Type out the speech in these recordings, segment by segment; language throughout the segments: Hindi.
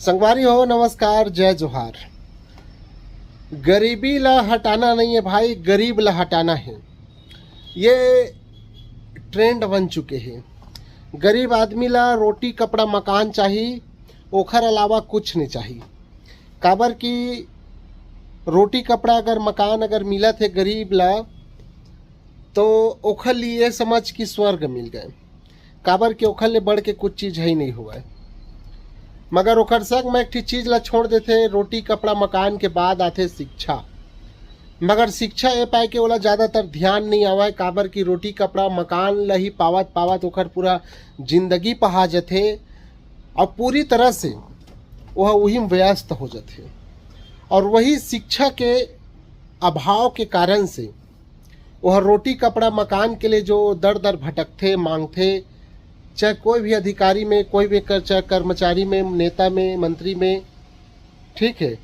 संगवारी हो, नमस्कार, जय जोहार। गरीबी ला हटाना नहीं है भाई, गरीब ला हटाना है। ये ट्रेंड बन चुके हैं। गरीब आदमी ला रोटी कपड़ा मकान चाहिए, ओखर अलावा कुछ नहीं चाहिए। काबर की रोटी कपड़ा अगर मकान अगर मिलत है गरीब ला तो ओखर लिए समझ कि स्वर्ग मिल गए। काबर के ओखर ले बढ़ के कुछ चीज़ है ही नहीं हुआ है। मगर ओखर संग में एक ठी चीज ला छोड़ देते, रोटी कपड़ा मकान के बाद आते शिक्षा। मगर शिक्षा ये पाए के ओला ज़्यादातर ध्यान नहीं आवा है। काबर की रोटी कपड़ा मकान ला ही पावत पावत ओखर पूरा जिंदगी पहा जाते और पूरी तरह से वह वही में व्यस्त हो जाते। और वही शिक्षा के अभाव के कारण से वह रोटी कपड़ा मकान के लिए जो दर दर भटकते मांगते, चाहे कोई भी अधिकारी में, कोई भी चाहे कर्मचारी में, नेता में, मंत्री में, ठीक है,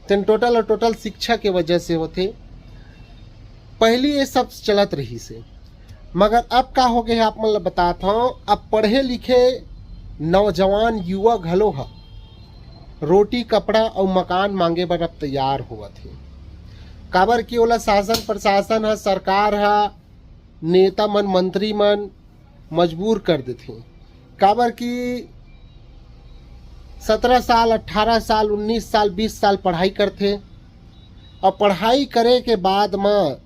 तो टोटल और टोटल शिक्षा के वजह से होते। पहली ये सब चलत रही से, मगर अब का हो गया आप मतलब बताता हूँ। अब पढ़े लिखे नौजवान युवा घलो है रोटी कपड़ा और मकान मांगे बर अब तैयार हुआ थे। काबर की ओला शासन प्रशासन है, सरकार है, नेता मन मंत्री मन मजबूर कर देते। काबर की 17 साल 18 साल 19 साल 20 साल पढ़ाई करते और पढ़ाई करे के बाद में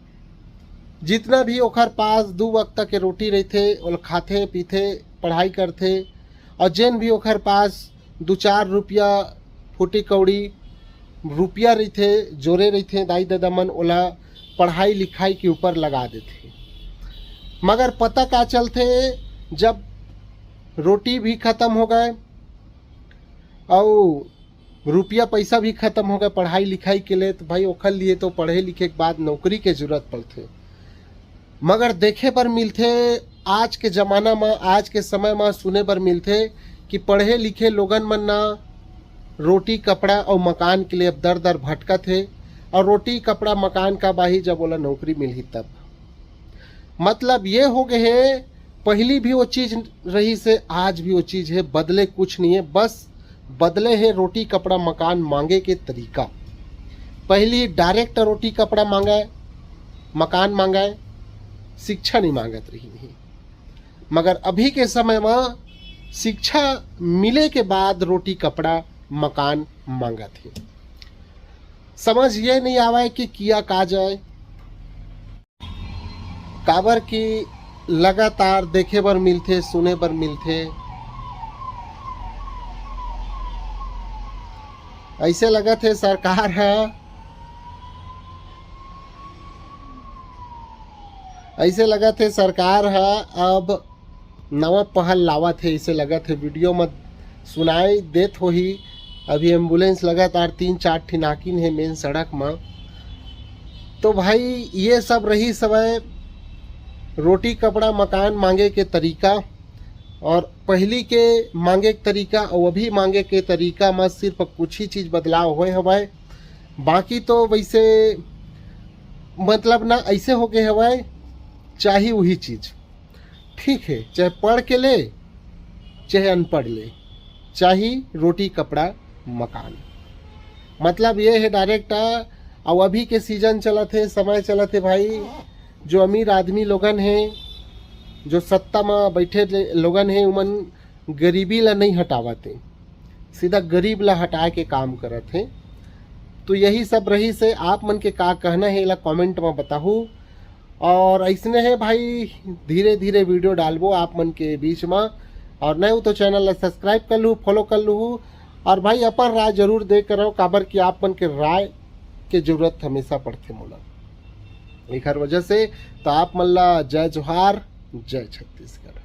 जितना भी ओखर पास 2 वक्त के रोटी रहते ओला खाते पीते पढ़ाई करते। और जेन भी ओखर पास 2-4 रुपया फूटी कौड़ी रुपया रहते जोरे रहते दाई दादा मन ओला पढ़ाई लिखाई के ऊपर लगा देते। मगर पता का चलते, जब रोटी भी ख़त्म हो गए और रुपया पैसा भी ख़त्म हो गए पढ़ाई लिखाई के लिए, तो भाई ओखर लिए तो पढ़े लिखे के बाद नौकरी के जरूरत पड़ते। मगर देखे पर मिलते आज के ज़माना में, आज के समय में सुने पर मिलते कि पढ़े लिखे लोगन मन ना रोटी कपड़ा और मकान के लिए अब दर दर भटकत है। और रोटी कपड़ा मकान का बाही जब बोला नौकरी मिली तब। मतलब ये हो गए है, पहली भी वो चीज़ रही से आज भी वो चीज़ है, बदले कुछ नहीं है, बस बदले है रोटी कपड़ा मकान मांगे के तरीका। पहली डायरेक्ट रोटी कपड़ा मांगा है, मकान मांगा है, शिक्षा नहीं मांगत रही नहीं। मगर अभी के समय में शिक्षा मिले के बाद रोटी कपड़ा मकान मांगा थे। समझ ये नहीं आवा है कि किया का जाए। काबर की लगातार देखे बर मिलते, सुने बर मिलते। ऐसे लगा थे सरकार है, ऐसे लगा थे सरकार है अब नवा पहल लावा थे। ऐसे लगा थे वीडियो में सुनाई देत हो ही। अभी एम्बुलेंस लगातार 3-4 ठी नाकिन है मेन सड़क में। तो भाई ये सब रही समय रोटी कपड़ा मकान मांगे के तरीका। और पहली के मांगे के तरीका और अभी मांगे के तरीका में सिर्फ कुछ ही चीज़ बदलाव हुए हवाए। बाकी तो वैसे मतलब ना ऐसे हो गए हवाए, चाहे वही चीज़ ठीक है, चाहे पढ़ के ले चाहे अनपढ़ ले, चाहे रोटी कपड़ा मकान। मतलब ये है डायरेक्ट। और अभी के सीजन चला थे, समय चला थे भाई, जो अमीर आदमी लोगन हैं, जो सत्ता में बैठे लोगन हैं, उमन गरीबी ला नहीं हटावते, सीधा गरीब ला हटा के काम करत हैं। तो यही सब रही से आप मन के का कहना है ला कमेंट में बताहू। और ऐसने है भाई, धीरे धीरे वीडियो डालबो आप मन के बीच में। और नहीं हो तो चैनल ला सब्सक्राइब कर लूँ, फॉलो कर लूँ। और भाई अपन राय जरूर दे कर रहो, काबर की आप मन के राय के जरूरत हमेशा पड़ते मोला एक हर वजह से। तो आप मन ला जय जोहार, जय छत्तीसगढ़।